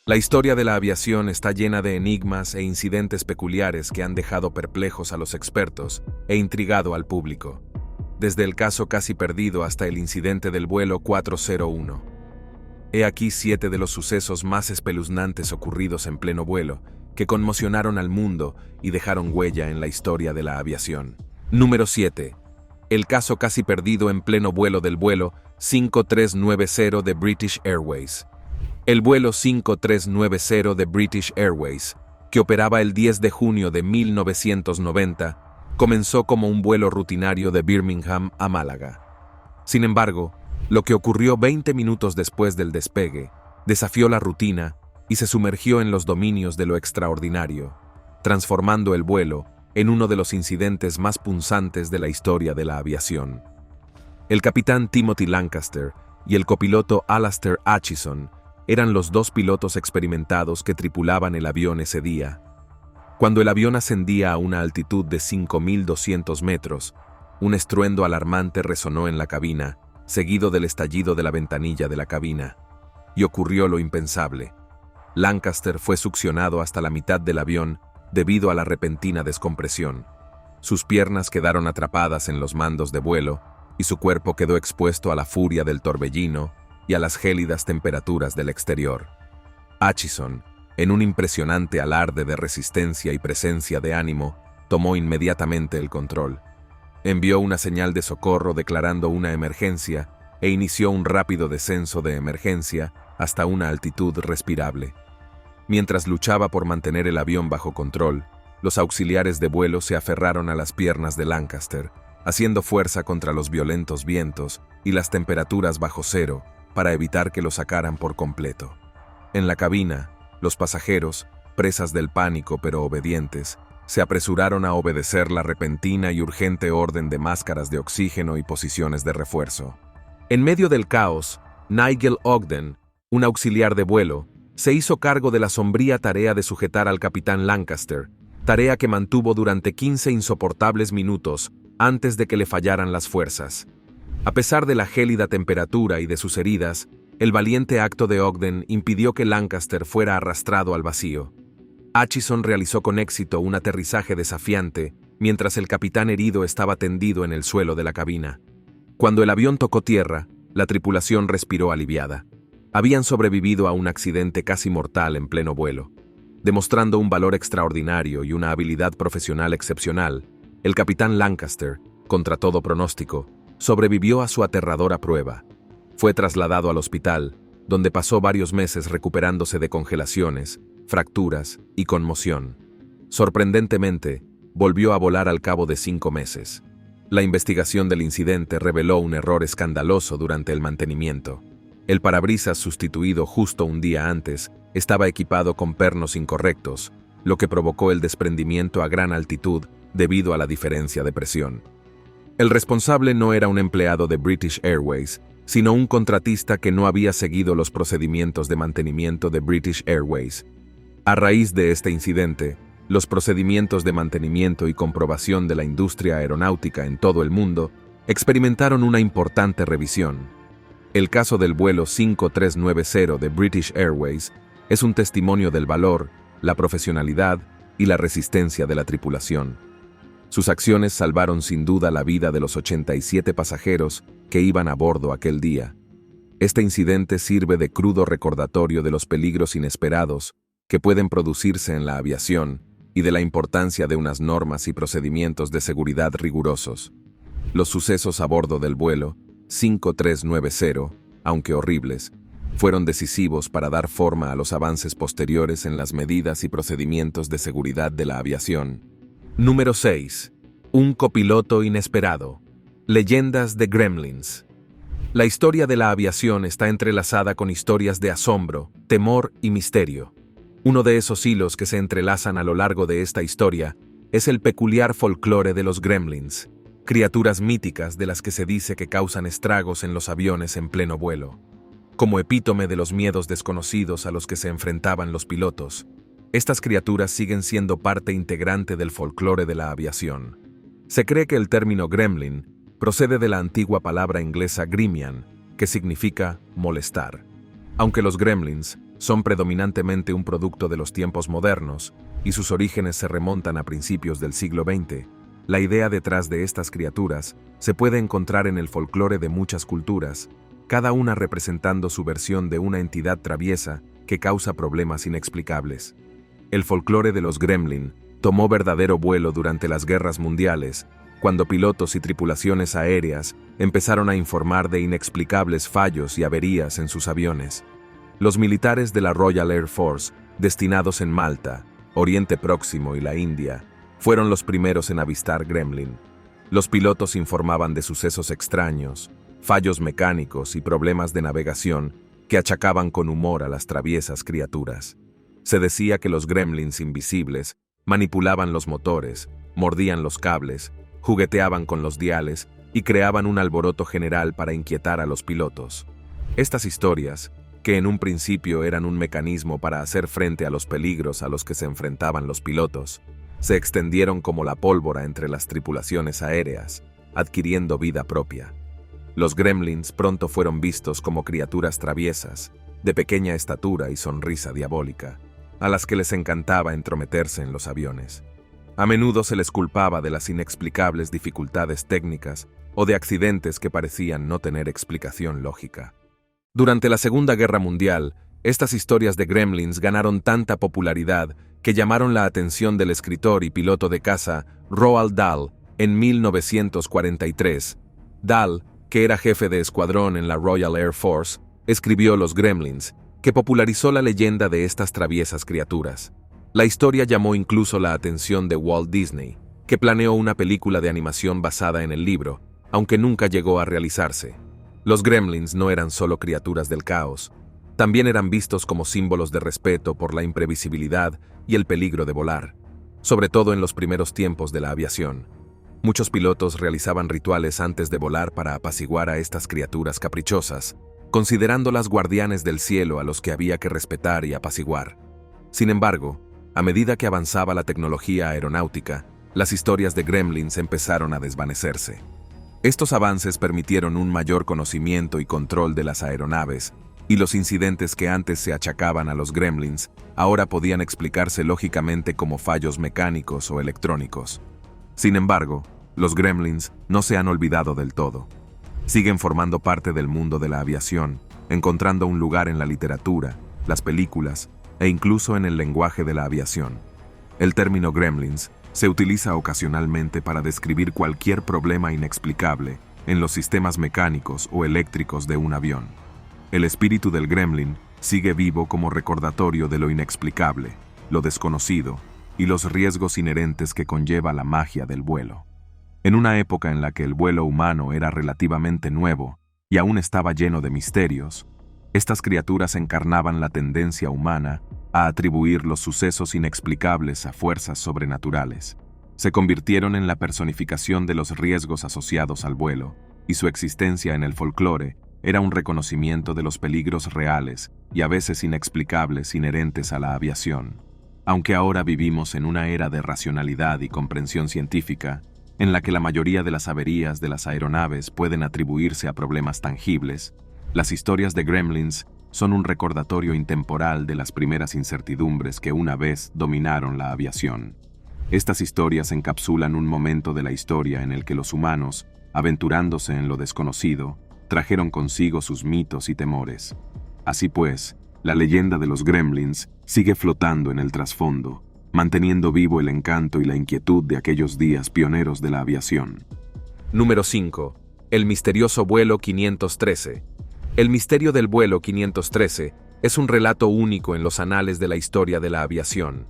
La historia de la aviación está llena de enigmas e incidentes peculiares que han dejado perplejos a los expertos e intrigado al público, desde el caso casi perdido hasta el incidente del vuelo 401. He aquí 7 de los sucesos más espeluznantes ocurridos en pleno vuelo, que conmocionaron al mundo y dejaron huella en la historia de la aviación. Número 7. El caso casi perdido en pleno vuelo del vuelo 5390 de British Airways. El vuelo 5390 de British Airways, que operaba el 10 de junio de 1990, comenzó como un vuelo rutinario de Birmingham a Málaga. Sin embargo, lo que ocurrió 20 minutos después del despegue desafió la rutina y se sumergió en los dominios de lo extraordinario, transformando el vuelo en uno de los incidentes más punzantes de la historia de la aviación. El capitán Timothy Lancaster y el copiloto Alastair Acheson eran los 2 pilotos experimentados que tripulaban el avión ese día. Cuando el avión ascendía a una altitud de 5.200 metros, un estruendo alarmante resonó en la cabina, seguido del estallido de la ventanilla de la cabina. Y ocurrió lo impensable. Lancaster fue succionado hasta la mitad del avión debido a la repentina descompresión. Sus piernas quedaron atrapadas en los mandos de vuelo y su cuerpo quedó expuesto a la furia del torbellino y a las gélidas temperaturas del exterior. Acheson, en un impresionante alarde de resistencia y presencia de ánimo, tomó inmediatamente el control. Envió una señal de socorro declarando una emergencia e inició un rápido descenso de emergencia hasta una altitud respirable. Mientras luchaba por mantener el avión bajo control, los auxiliares de vuelo se aferraron a las piernas de Lancaster, haciendo fuerza contra los violentos vientos y las temperaturas bajo cero para evitar que lo sacaran por completo. En la cabina, los pasajeros, presas del pánico pero obedientes, se apresuraron a obedecer la repentina y urgente orden de máscaras de oxígeno y posiciones de refuerzo. En medio del caos, Nigel Ogden, un auxiliar de vuelo, se hizo cargo de la sombría tarea de sujetar al capitán Lancaster, tarea que mantuvo durante 15 insoportables minutos antes de que le fallaran las fuerzas. A pesar de la gélida temperatura y de sus heridas, el valiente acto de Ogden impidió que Lancaster fuera arrastrado al vacío. Acheson realizó con éxito un aterrizaje desafiante, mientras el capitán herido estaba tendido en el suelo de la cabina. Cuando el avión tocó tierra, la tripulación respiró aliviada. Habían sobrevivido a un accidente casi mortal en pleno vuelo. Demostrando un valor extraordinario y una habilidad profesional excepcional, el capitán Lancaster, contra todo pronóstico, sobrevivió a su aterradora prueba. Fue trasladado al hospital, donde pasó varios meses recuperándose de congelaciones, fracturas y conmoción. Sorprendentemente, volvió a volar al cabo de 5 meses. La investigación del incidente reveló un error escandaloso durante el mantenimiento. El parabrisas sustituido justo un día antes estaba equipado con pernos incorrectos, lo que provocó el desprendimiento a gran altitud debido a la diferencia de presión. El responsable no era un empleado de British Airways, sino un contratista que no había seguido los procedimientos de mantenimiento de British Airways. A raíz de este incidente, los procedimientos de mantenimiento y comprobación de la industria aeronáutica en todo el mundo experimentaron una importante revisión. El caso del vuelo 5390 de British Airways es un testimonio del valor, la profesionalidad y la resistencia de la tripulación. Sus acciones salvaron sin duda la vida de los 87 pasajeros que iban a bordo aquel día. Este incidente sirve de crudo recordatorio de los peligros inesperados que pueden producirse en la aviación y de la importancia de unas normas y procedimientos de seguridad rigurosos. Los sucesos a bordo del vuelo 5390, aunque horribles, fueron decisivos para dar forma a los avances posteriores en las medidas y procedimientos de seguridad de la aviación. Número 6. Un copiloto inesperado. Leyendas de Gremlins. La historia de la aviación está entrelazada con historias de asombro, temor y misterio. Uno de esos hilos que se entrelazan a lo largo de esta historia es el peculiar folclore de los gremlins, criaturas míticas de las que se dice que causan estragos en los aviones en pleno vuelo. Como epítome de los miedos desconocidos a los que se enfrentaban los pilotos, estas criaturas siguen siendo parte integrante del folclore de la aviación. Se cree que el término gremlin procede de la antigua palabra inglesa grimian, que significa molestar. Aunque los gremlins Son predominantemente un producto de los tiempos modernos, y sus orígenes se remontan a principios del siglo XX. La idea detrás de estas criaturas se puede encontrar en el folclore de muchas culturas, cada una representando su versión de una entidad traviesa que causa problemas inexplicables. El folclore de los gremlin tomó verdadero vuelo durante las guerras mundiales, cuando pilotos y tripulaciones aéreas empezaron a informar de inexplicables fallos y averías en sus aviones. Los militares de la Royal Air Force, destinados en Malta, Oriente Próximo y la India, fueron los primeros en avistar gremlin. Los pilotos informaban de sucesos extraños, fallos mecánicos y problemas de navegación que achacaban con humor a las traviesas criaturas. Se decía que los gremlins invisibles manipulaban los motores, mordían los cables, jugueteaban con los diales y creaban un alboroto general para inquietar a los pilotos. Estas historias, que en un principio eran un mecanismo para hacer frente a los peligros a los que se enfrentaban los pilotos, se extendieron como la pólvora entre las tripulaciones aéreas, adquiriendo vida propia. Los gremlins pronto fueron vistos como criaturas traviesas, de pequeña estatura y sonrisa diabólica, a las que les encantaba entrometerse en los aviones. A menudo se les culpaba de las inexplicables dificultades técnicas o de accidentes que parecían no tener explicación lógica. Durante la Segunda Guerra Mundial, estas historias de gremlins ganaron tanta popularidad que llamaron la atención del escritor y piloto de caza Roald Dahl en 1943. Dahl, que era jefe de escuadrón en la Royal Air Force, escribió Los Gremlins, que popularizó la leyenda de estas traviesas criaturas. La historia llamó incluso la atención de Walt Disney, que planeó una película de animación basada en el libro, aunque nunca llegó a realizarse. Los gremlins no eran solo criaturas del caos, también eran vistos como símbolos de respeto por la imprevisibilidad y el peligro de volar, sobre todo en los primeros tiempos de la aviación. Muchos pilotos realizaban rituales antes de volar para apaciguar a estas criaturas caprichosas, considerándolas guardianes del cielo a los que había que respetar y apaciguar. Sin embargo, a medida que avanzaba la tecnología aeronáutica, las historias de gremlins empezaron a desvanecerse. Estos avances permitieron un mayor conocimiento y control de las aeronaves, y los incidentes que antes se achacaban a los gremlins ahora podían explicarse lógicamente como fallos mecánicos o electrónicos. Sin embargo, los gremlins no se han olvidado del todo. Siguen formando parte del mundo de la aviación, encontrando un lugar en la literatura, las películas e incluso en el lenguaje de la aviación. El término gremlins se utiliza ocasionalmente para describir cualquier problema inexplicable en los sistemas mecánicos o eléctricos de un avión. El espíritu del gremlin sigue vivo como recordatorio de lo inexplicable, lo desconocido y los riesgos inherentes que conlleva la magia del vuelo. En una época en la que el vuelo humano era relativamente nuevo y aún estaba lleno de misterios, estas criaturas encarnaban la tendencia humana a atribuir los sucesos inexplicables a fuerzas sobrenaturales. Se convirtieron en la personificación de los riesgos asociados al vuelo, y su existencia en el folclore era un reconocimiento de los peligros reales y a veces inexplicables inherentes a la aviación. Aunque ahora vivimos en una era de racionalidad y comprensión científica, en la que la mayoría de las averías de las aeronaves pueden atribuirse a problemas tangibles, las historias de gremlins son un recordatorio intemporal de las primeras incertidumbres que una vez dominaron la aviación. Estas historias encapsulan un momento de la historia en el que los humanos, aventurándose en lo desconocido, trajeron consigo sus mitos y temores. Así pues, la leyenda de los gremlins sigue flotando en el trasfondo, manteniendo vivo el encanto y la inquietud de aquellos días pioneros de la aviación. Número 5. El misterioso vuelo 513. El misterio del vuelo 513 es un relato único en los anales de la historia de la aviación.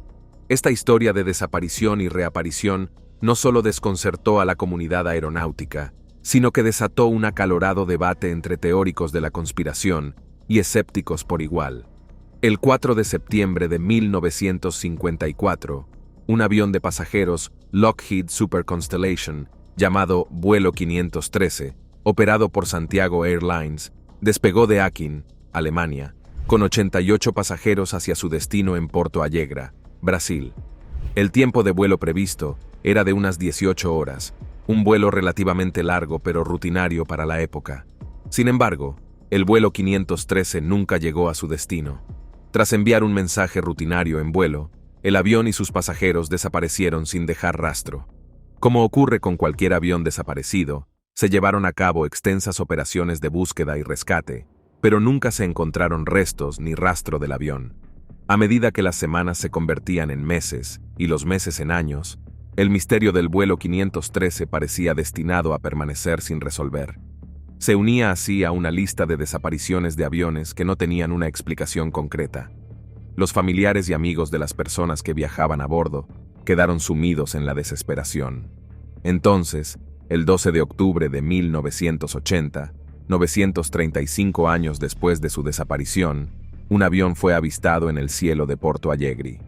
Esta historia de desaparición y reaparición no solo desconcertó a la comunidad aeronáutica, sino que desató un acalorado debate entre teóricos de la conspiración y escépticos por igual. El 4 de septiembre de 1954, un avión de pasajeros Lockheed Super Constellation, llamado Vuelo 513, operado por Santiago Airlines, despegó de Aachen, Alemania, con 88 pasajeros hacia su destino en Porto Alegre, Brasil. El tiempo de vuelo previsto era de unas 18 horas, un vuelo relativamente largo pero rutinario para la época. Sin embargo, el vuelo 513 nunca llegó a su destino. Tras enviar un mensaje rutinario en vuelo, el avión y sus pasajeros desaparecieron sin dejar rastro. Como ocurre con cualquier avión desaparecido, se llevaron a cabo extensas operaciones de búsqueda y rescate, pero nunca se encontraron restos ni rastro del avión. A medida que las semanas se convertían en meses y los meses en años, el misterio del vuelo 513 parecía destinado a permanecer sin resolver. Se unía así a una lista de desapariciones de aviones que no tenían una explicación concreta. Los familiares y amigos de las personas que viajaban a bordo quedaron sumidos en la desesperación. Entonces, el 12 de octubre de 1980, 935 años después de su desaparición, un avión fue avistado en el cielo de Porto Alegre.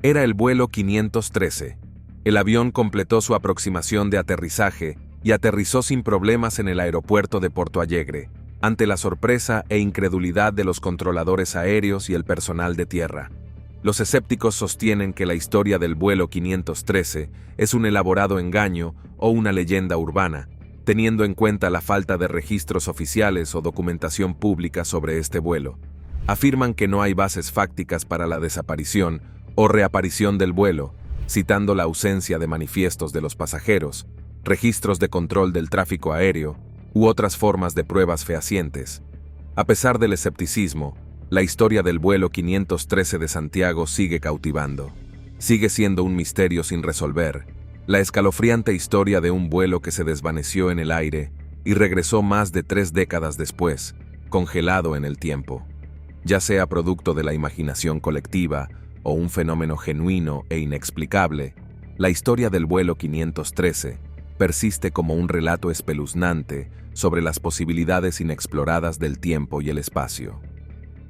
Era el vuelo 513. El avión completó su aproximación de aterrizaje y aterrizó sin problemas en el aeropuerto de Porto Alegre, ante la sorpresa e incredulidad de los controladores aéreos y el personal de tierra. Los escépticos sostienen que la historia del vuelo 513 es un elaborado engaño o una leyenda urbana, teniendo en cuenta la falta de registros oficiales o documentación pública sobre este vuelo. Afirman que no hay bases fácticas para la desaparición o reaparición del vuelo, citando la ausencia de manifiestos de los pasajeros, registros de control del tráfico aéreo u otras formas de pruebas fehacientes. A pesar del escepticismo, la historia del vuelo 513 de Santiago sigue cautivando. Sigue siendo un misterio sin resolver, la escalofriante historia de un vuelo que se desvaneció en el aire y regresó más de 3 décadas después, congelado en el tiempo. Ya sea producto de la imaginación colectiva o un fenómeno genuino e inexplicable, la historia del vuelo 513 persiste como un relato espeluznante sobre las posibilidades inexploradas del tiempo y el espacio.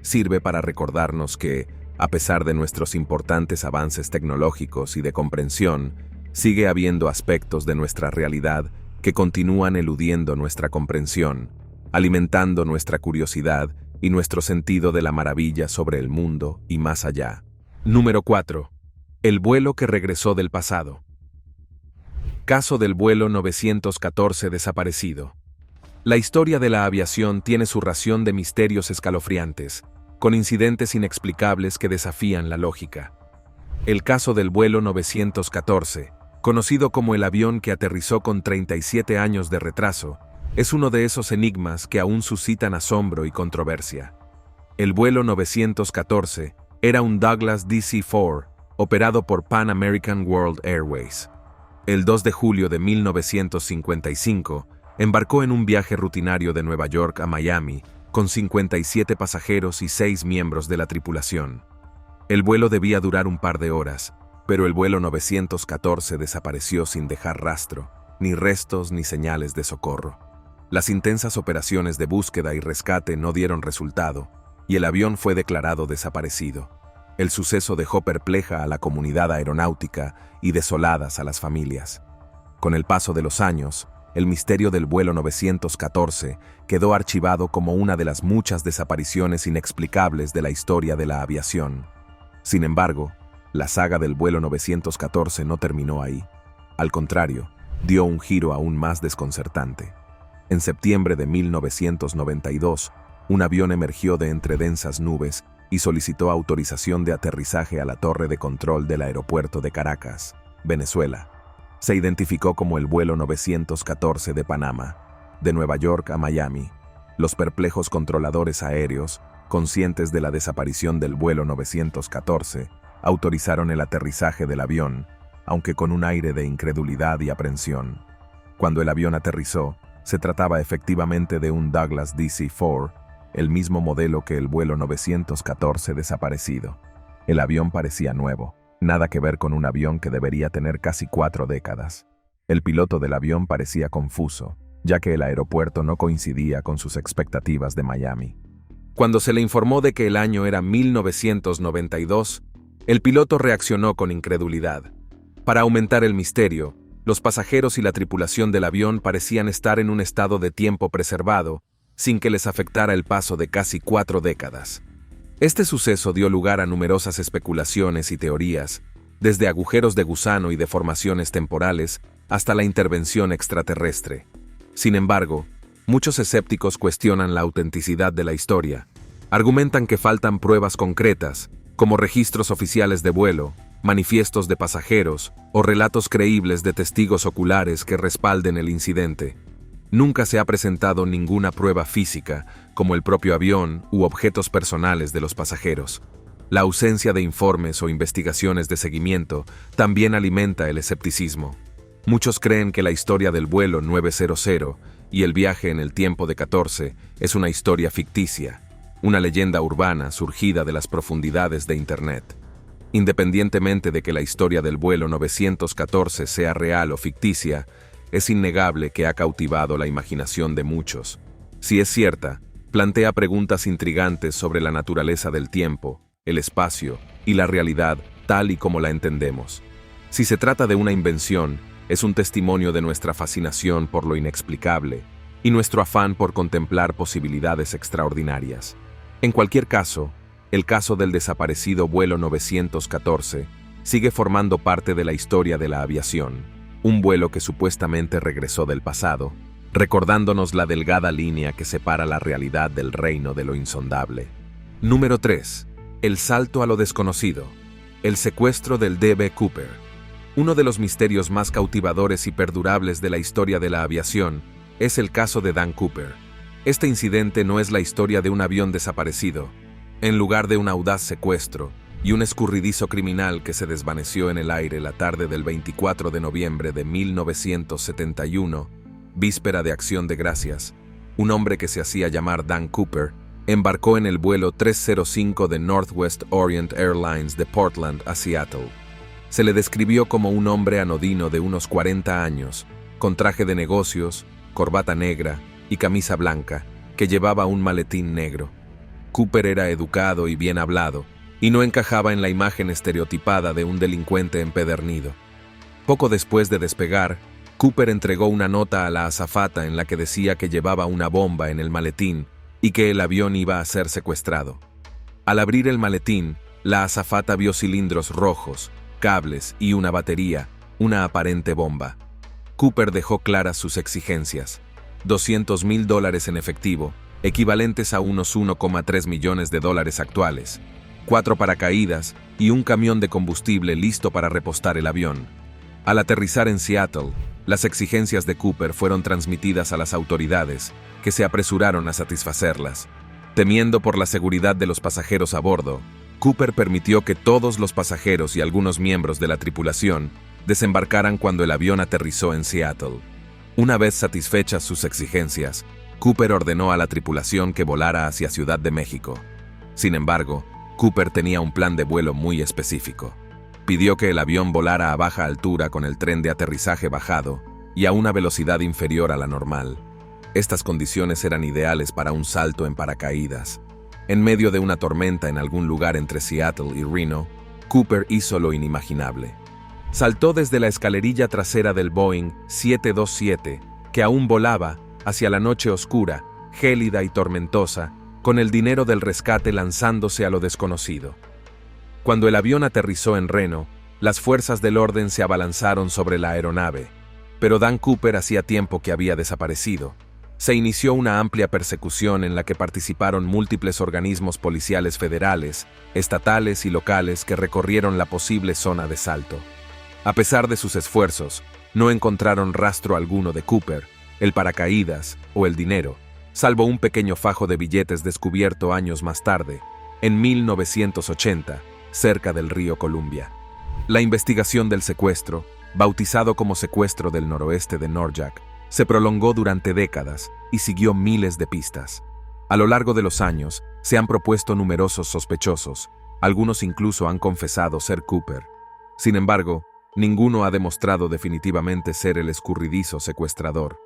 Sirve para recordarnos que, a pesar de nuestros importantes avances tecnológicos y de comprensión, sigue habiendo aspectos de nuestra realidad que continúan eludiendo nuestra comprensión, alimentando nuestra curiosidad y nuestro sentido de la maravilla sobre el mundo y más allá. Número 4. El vuelo que regresó del pasado. Caso del vuelo 914 desaparecido. La historia de la aviación tiene su ración de misterios escalofriantes, con incidentes inexplicables que desafían la lógica. El caso del vuelo 914, conocido como el avión que aterrizó con 37 años de retraso, es uno de esos enigmas que aún suscitan asombro y controversia. El vuelo 914 era un Douglas DC-4, operado por Pan American World Airways. El 2 de julio de 1955, embarcó en un viaje rutinario de Nueva York a Miami, con 57 pasajeros y 6 miembros de la tripulación. El vuelo debía durar un par de horas, pero el vuelo 914 desapareció sin dejar rastro, ni restos ni señales de socorro. Las intensas operaciones de búsqueda y rescate no dieron resultado, y el avión fue declarado desaparecido. El suceso dejó perpleja a la comunidad aeronáutica y desoladas a las familias. Con el paso de los años, el misterio del vuelo 914 quedó archivado como una de las muchas desapariciones inexplicables de la historia de la aviación. Sin embargo, la saga del vuelo 914 no terminó ahí. Al contrario, dio un giro aún más desconcertante. En septiembre de 1992, un avión emergió de entre densas nubes y solicitó autorización de aterrizaje a la torre de control del aeropuerto de Caracas, Venezuela. Se identificó como el vuelo 914 de Panamá, de Nueva York a Miami. Los perplejos controladores aéreos, conscientes de la desaparición del vuelo 914, autorizaron el aterrizaje del avión, aunque con un aire de incredulidad y aprensión. Cuando el avión aterrizó, se trataba efectivamente de un Douglas DC-4, el mismo modelo que el vuelo 914 desaparecido. El avión parecía nuevo, nada que ver con un avión que debería tener casi 4 décadas. El piloto del avión parecía confuso, ya que el aeropuerto no coincidía con sus expectativas de Miami. Cuando se le informó de que el año era 1992, el piloto reaccionó con incredulidad. Para aumentar el misterio, los pasajeros y la tripulación del avión parecían estar en un estado de tiempo preservado, sin que les afectara el paso de casi 4 décadas. Este suceso dio lugar a numerosas especulaciones y teorías, desde agujeros de gusano y deformaciones temporales hasta la intervención extraterrestre. Sin embargo, muchos escépticos cuestionan la autenticidad de la historia, Argumentan que faltan pruebas concretas, como registros oficiales de vuelo, manifiestos de pasajeros o relatos creíbles de testigos oculares que respalden el incidente. Nunca se ha presentado ninguna prueba física, como el propio avión u objetos personales de los pasajeros. La ausencia de informes o investigaciones de seguimiento también alimenta el escepticismo. Muchos creen que la historia del vuelo 900 y el viaje en el tiempo de 14 es una historia ficticia, una leyenda urbana surgida de las profundidades de Internet. Independientemente de que la historia del vuelo 914 sea real o ficticia, es innegable que ha cautivado la imaginación de muchos. Si es cierta, plantea preguntas intrigantes sobre la naturaleza del tiempo, el espacio y la realidad tal y como la entendemos. Si se trata de una invención, es un testimonio de nuestra fascinación por lo inexplicable y nuestro afán por contemplar posibilidades extraordinarias. En cualquier caso, el caso del desaparecido vuelo 914 sigue formando parte de la historia de la aviación, un vuelo que supuestamente regresó del pasado, recordándonos la delgada línea que separa la realidad del reino de lo insondable. Número 3. El salto a lo desconocido. El secuestro del D.B. Cooper. Uno de los misterios más cautivadores y perdurables de la historia de la aviación es el caso de Dan Cooper. Este incidente no es la historia de un avión desaparecido. En lugar de un audaz secuestro y un escurridizo criminal que se desvaneció en el aire la tarde del 24 de noviembre de 1971, víspera de Acción de Gracias, un hombre que se hacía llamar Dan Cooper embarcó en el vuelo 305 de Northwest Orient Airlines de Portland a Seattle. Se le describió como un hombre anodino de unos 40 años, con traje de negocios, corbata negra y camisa blanca, que llevaba un maletín negro. Cooper era educado y bien hablado, y no encajaba en la imagen estereotipada de un delincuente empedernido. Poco después de despegar, Cooper entregó una nota a la azafata en la que decía que llevaba una bomba en el maletín y que el avión iba a ser secuestrado. Al abrir el maletín, la azafata vio cilindros rojos, cables y una batería, una aparente bomba. Cooper dejó claras sus exigencias: $200,000 en efectivo, equivalentes a unos 1,3 millones de dólares actuales, 4 paracaídas y un camión de combustible listo para repostar el avión. Al aterrizar en Seattle, las exigencias de Cooper fueron transmitidas a las autoridades, que se apresuraron a satisfacerlas. Temiendo por la seguridad de los pasajeros a bordo, Cooper permitió que todos los pasajeros y algunos miembros de la tripulación desembarcaran cuando el avión aterrizó en Seattle. Una vez satisfechas sus exigencias, Cooper ordenó a la tripulación que volara hacia Ciudad de México. Sin embargo, Cooper tenía un plan de vuelo muy específico. Pidió que el avión volara a baja altura con el tren de aterrizaje bajado y a una velocidad inferior a la normal. Estas condiciones eran ideales para un salto en paracaídas. En medio de una tormenta en algún lugar entre Seattle y Reno, Cooper hizo lo inimaginable. Saltó desde la escalerilla trasera del Boeing 727, que aún volaba, hacia la noche oscura, gélida y tormentosa, con el dinero del rescate lanzándose a lo desconocido. Cuando el avión aterrizó en Reno, las fuerzas del orden se abalanzaron sobre la aeronave, pero Dan Cooper hacía tiempo que había desaparecido. Se inició una amplia persecución en la que participaron múltiples organismos policiales federales, estatales y locales que recorrieron la posible zona de salto. A pesar de sus esfuerzos, no encontraron rastro alguno de Cooper, el paracaídas o el dinero, salvo un pequeño fajo de billetes descubierto años más tarde, en 1980, cerca del río Columbia. La investigación del secuestro, bautizado como Secuestro del Noroeste de Norjack, se prolongó durante décadas y siguió miles de pistas. A lo largo de los años, se han propuesto numerosos sospechosos, algunos incluso han confesado ser Cooper. Sin embargo, ninguno ha demostrado definitivamente ser el escurridizo secuestrador.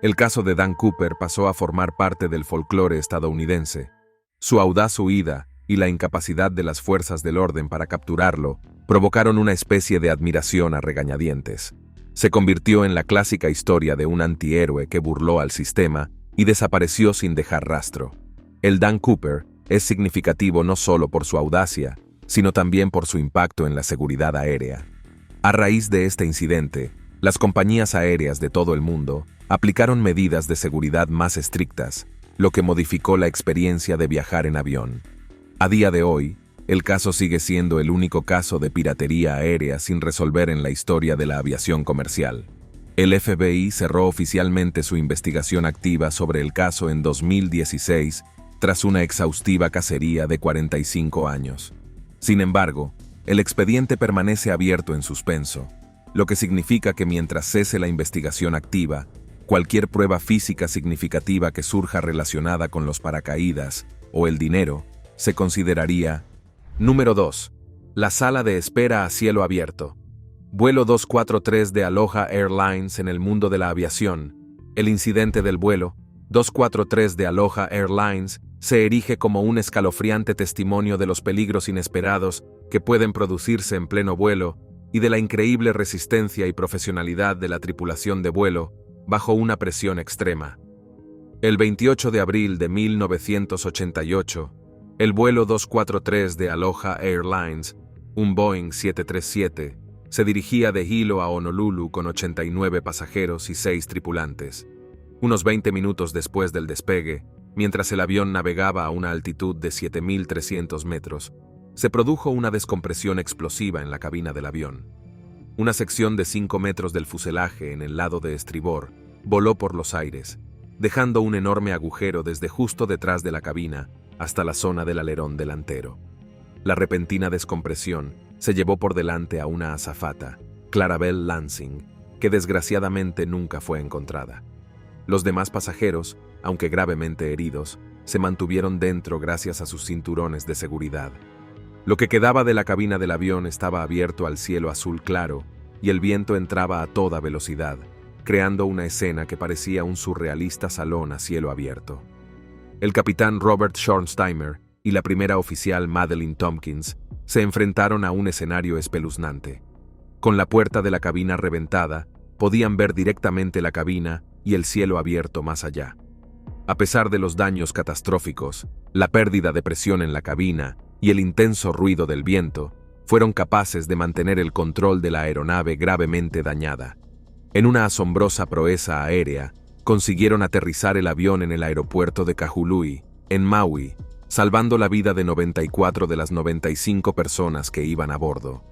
El caso de Dan Cooper pasó a formar parte del folclore estadounidense. Su audaz huida y la incapacidad de las fuerzas del orden para capturarlo provocaron una especie de admiración a regañadientes. Se convirtió en la clásica historia de un antihéroe que burló al sistema y desapareció sin dejar rastro. El Dan Cooper es significativo no solo por su audacia, sino también por su impacto en la seguridad aérea. A raíz de este incidente, las compañías aéreas de todo el mundo aplicaron medidas de seguridad más estrictas, lo que modificó la experiencia de viajar en avión. A día de hoy, el caso sigue siendo el único caso de piratería aérea sin resolver en la historia de la aviación comercial. El FBI cerró oficialmente su investigación activa sobre el caso en 2016, tras una exhaustiva cacería de 45 años. Sin embargo, el expediente permanece abierto en suspenso, lo que significa que mientras cese la investigación activa, cualquier prueba física significativa que surja relacionada con los paracaídas o el dinero se consideraría. Número 2. La sala de espera a cielo abierto. Vuelo 243 de Aloha Airlines en el mundo de la aviación. El incidente del vuelo 243 de Aloha Airlines se erige como un escalofriante testimonio de los peligros inesperados que pueden producirse en pleno vuelo y de la increíble resistencia y profesionalidad de la tripulación de vuelo bajo una presión extrema. El 28 de abril de 1988, el vuelo 243 de Aloha Airlines, un Boeing 737, se dirigía de Hilo a Honolulu con 89 pasajeros y 6 tripulantes. Unos 20 minutos después del despegue, mientras el avión navegaba a una altitud de 7.300 metros, se produjo una descompresión explosiva en la cabina del avión. Una sección de 5 metros del fuselaje en el lado de estribor voló por los aires, dejando un enorme agujero desde justo detrás de la cabina hasta la zona del alerón delantero. La repentina descompresión se llevó por delante a una azafata, Clarabelle Lansing, que desgraciadamente nunca fue encontrada. Los demás pasajeros, aunque gravemente heridos, se mantuvieron dentro gracias a sus cinturones de seguridad. Lo que quedaba de la cabina del avión estaba abierto al cielo azul claro y el viento entraba a toda velocidad, creando una escena que parecía un surrealista salón a cielo abierto. El capitán Robert Schornsteimer y la primera oficial Madeline Tompkins se enfrentaron a un escenario espeluznante. Con la puerta de la cabina reventada, podían ver directamente la cabina y el cielo abierto más allá. A pesar de los daños catastróficos, la pérdida de presión en la cabina y el intenso ruido del viento, fueron capaces de mantener el control de la aeronave gravemente dañada. En una asombrosa proeza aérea, consiguieron aterrizar el avión en el aeropuerto de Kahului, en Maui, salvando la vida de 94 de las 95 personas que iban a bordo.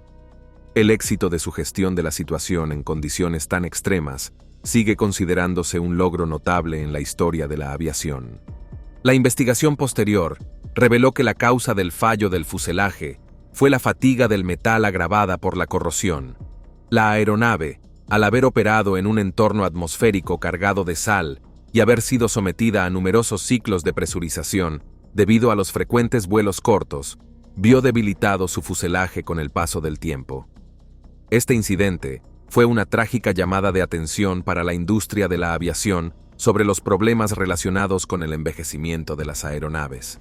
El éxito de su gestión de la situación en condiciones tan extremas sigue considerándose un logro notable en la historia de la aviación. La investigación posterior reveló que la causa del fallo del fuselaje fue la fatiga del metal agravada por la corrosión. La aeronave, al haber operado en un entorno atmosférico cargado de sal y haber sido sometida a numerosos ciclos de presurización debido a los frecuentes vuelos cortos, vio debilitado su fuselaje con el paso del tiempo. Este incidente fue una trágica llamada de atención para la industria de la aviación sobre los problemas relacionados con el envejecimiento de las aeronaves.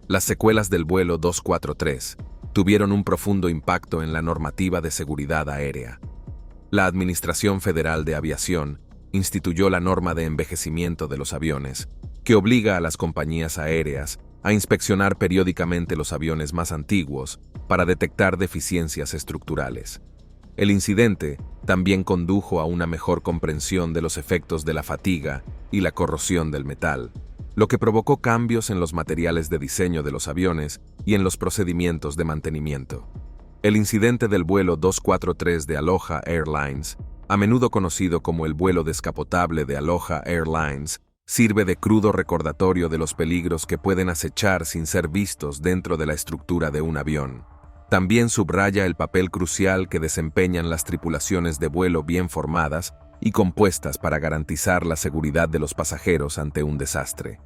Las secuelas del vuelo 243 tuvieron un profundo impacto en la normativa de seguridad aérea. La Administración Federal de Aviación instituyó la norma de envejecimiento de los aviones, que obliga a las compañías aéreas a inspeccionar periódicamente los aviones más antiguos para detectar deficiencias estructurales. El incidente también condujo a una mejor comprensión de los efectos de la fatiga y la corrosión del metal, lo que provocó cambios en los materiales de diseño de los aviones y en los procedimientos de mantenimiento. El incidente del vuelo 243 de Aloha Airlines, a menudo conocido como el vuelo descapotable de Aloha Airlines, sirve de crudo recordatorio de los peligros que pueden acechar sin ser vistos dentro de la estructura de un avión. También subraya el papel crucial que desempeñan las tripulaciones de vuelo bien formadas y compuestas para garantizar la seguridad de los pasajeros ante un desastre.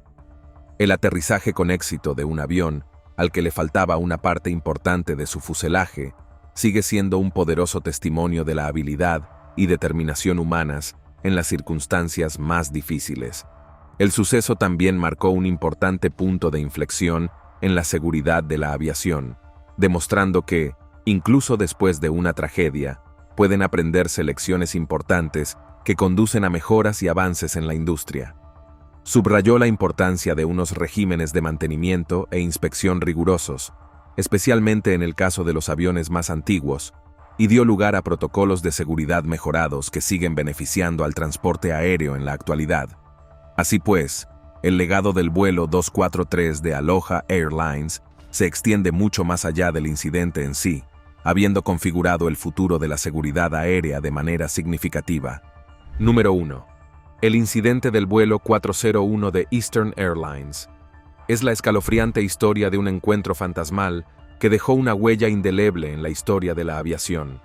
El aterrizaje con éxito de un avión, al que le faltaba una parte importante de su fuselaje, sigue siendo un poderoso testimonio de la habilidad y determinación humanas en las circunstancias más difíciles. El suceso también marcó un importante punto de inflexión en la seguridad de la aviación, demostrando que, incluso después de una tragedia, pueden aprenderse lecciones importantes que conducen a mejoras y avances en la industria. Subrayó la importancia de unos regímenes de mantenimiento e inspección rigurosos, especialmente en el caso de los aviones más antiguos, y dio lugar a protocolos de seguridad mejorados que siguen beneficiando al transporte aéreo en la actualidad. Así pues, El legado del vuelo 243 de Aloha Airlines se extiende mucho más allá del incidente en sí, habiendo configurado el futuro de la seguridad aérea de manera significativa. Número 1. El incidente del vuelo 401 de Eastern Airlines. Es la escalofriante historia de un encuentro fantasmal que dejó una huella indeleble en la historia de la aviación.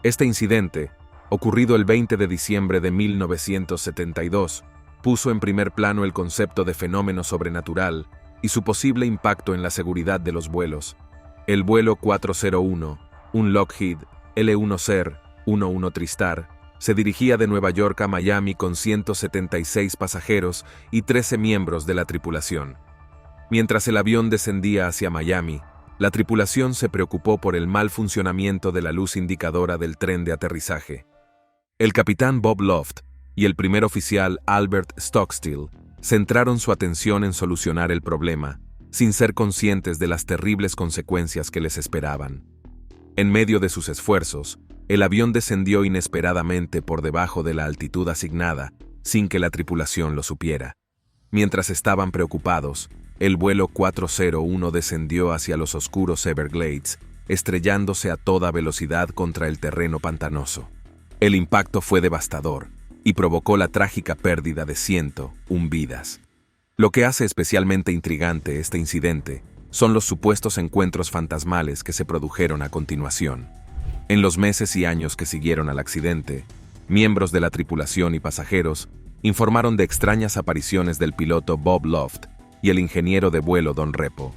Este incidente, ocurrido el 20 de diciembre de 1972, puso en primer plano el concepto de fenómeno sobrenatural y su posible impacto en la seguridad de los vuelos. El vuelo 401, un Lockheed L-1 11 Tristar, se dirigía de Nueva York a Miami con 176 pasajeros y 13 miembros de la tripulación. Mientras el avión descendía hacia Miami, la tripulación se preocupó por el mal funcionamiento de la luz indicadora del tren de aterrizaje. El capitán Bob Loft y el primer oficial Albert Stockstill centraron su atención en solucionar el problema, sin ser conscientes de las terribles consecuencias que les esperaban. En medio de sus esfuerzos, el avión descendió inesperadamente por debajo de la altitud asignada, sin que la tripulación lo supiera. Mientras estaban preocupados, el vuelo 401 descendió hacia los oscuros Everglades, estrellándose a toda velocidad contra el terreno pantanoso. El impacto fue devastador y provocó la trágica pérdida de 101 vidas. Lo que hace especialmente intrigante este incidente son los supuestos encuentros fantasmales que se produjeron a continuación. En los meses y años que siguieron al accidente, miembros de la tripulación y pasajeros informaron de extrañas apariciones del piloto Bob Loft y el ingeniero de vuelo Don Repo.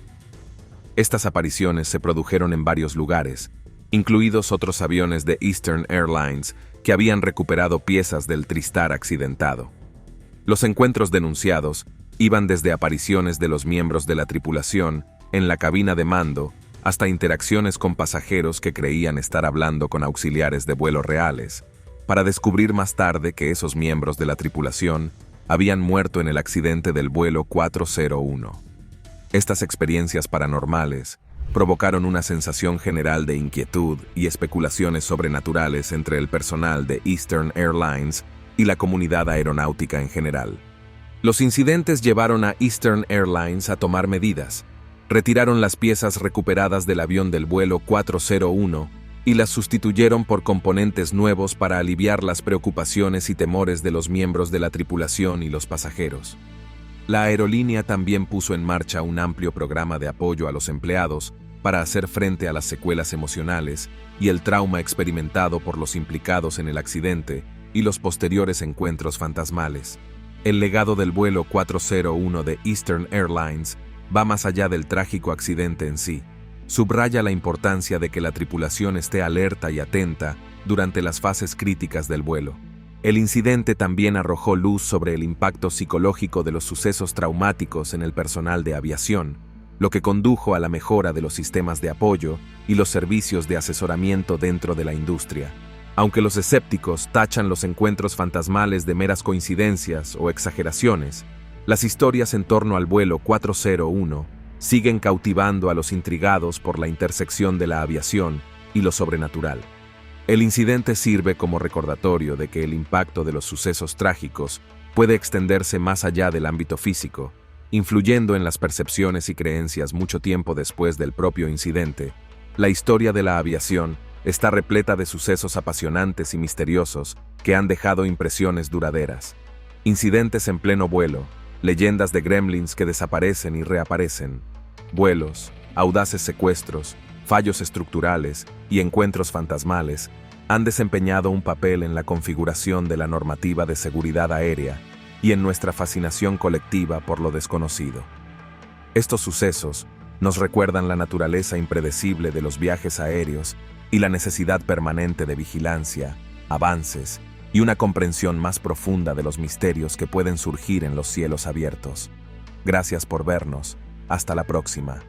Estas apariciones se produjeron en varios lugares, incluidos otros aviones de Eastern Airlines que habían recuperado piezas del Tristar accidentado. Los encuentros denunciados iban desde apariciones de los miembros de la tripulación en la cabina de mando hasta interacciones con pasajeros que creían estar hablando con auxiliares de vuelo reales, para descubrir más tarde que esos miembros de la tripulación habían muerto en el accidente del vuelo 401. Estas experiencias paranormales provocaron una sensación general de inquietud y especulaciones sobrenaturales entre el personal de Eastern Airlines y la comunidad aeronáutica en general. Los incidentes llevaron a Eastern Airlines a tomar medidas. Retiraron las piezas recuperadas del avión del vuelo 401 y las sustituyeron por componentes nuevos para aliviar las preocupaciones y temores de los miembros de la tripulación y los pasajeros. La aerolínea también puso en marcha un amplio programa de apoyo a los empleados para hacer frente a las secuelas emocionales y el trauma experimentado por los implicados en el accidente y los posteriores encuentros fantasmales. El legado del vuelo 401 de Eastern Airlines va más allá del trágico accidente en sí. Subraya la importancia de que la tripulación esté alerta y atenta durante las fases críticas del vuelo. El incidente también arrojó luz sobre el impacto psicológico de los sucesos traumáticos en el personal de aviación, lo que condujo a la mejora de los sistemas de apoyo y los servicios de asesoramiento dentro de la industria. Aunque los escépticos tachan los encuentros fantasmales de meras coincidencias o exageraciones, las historias en torno al vuelo 401 siguen cautivando a los intrigados por la intersección de la aviación y lo sobrenatural. El incidente sirve como recordatorio de que el impacto de los sucesos trágicos puede extenderse más allá del ámbito físico, influyendo en las percepciones y creencias mucho tiempo después del propio incidente. La historia de la aviación está repleta de sucesos apasionantes y misteriosos que han dejado impresiones duraderas. Incidentes en pleno vuelo, leyendas de gremlins que desaparecen y reaparecen, vuelos, audaces secuestros, fallos estructurales y encuentros fantasmales han desempeñado un papel en la configuración de la normativa de seguridad aérea y en nuestra fascinación colectiva por lo desconocido. Estos sucesos nos recuerdan la naturaleza impredecible de los viajes aéreos y la necesidad permanente de vigilancia, avances y una comprensión más profunda de los misterios que pueden surgir en los cielos abiertos. Gracias por vernos. Hasta la próxima.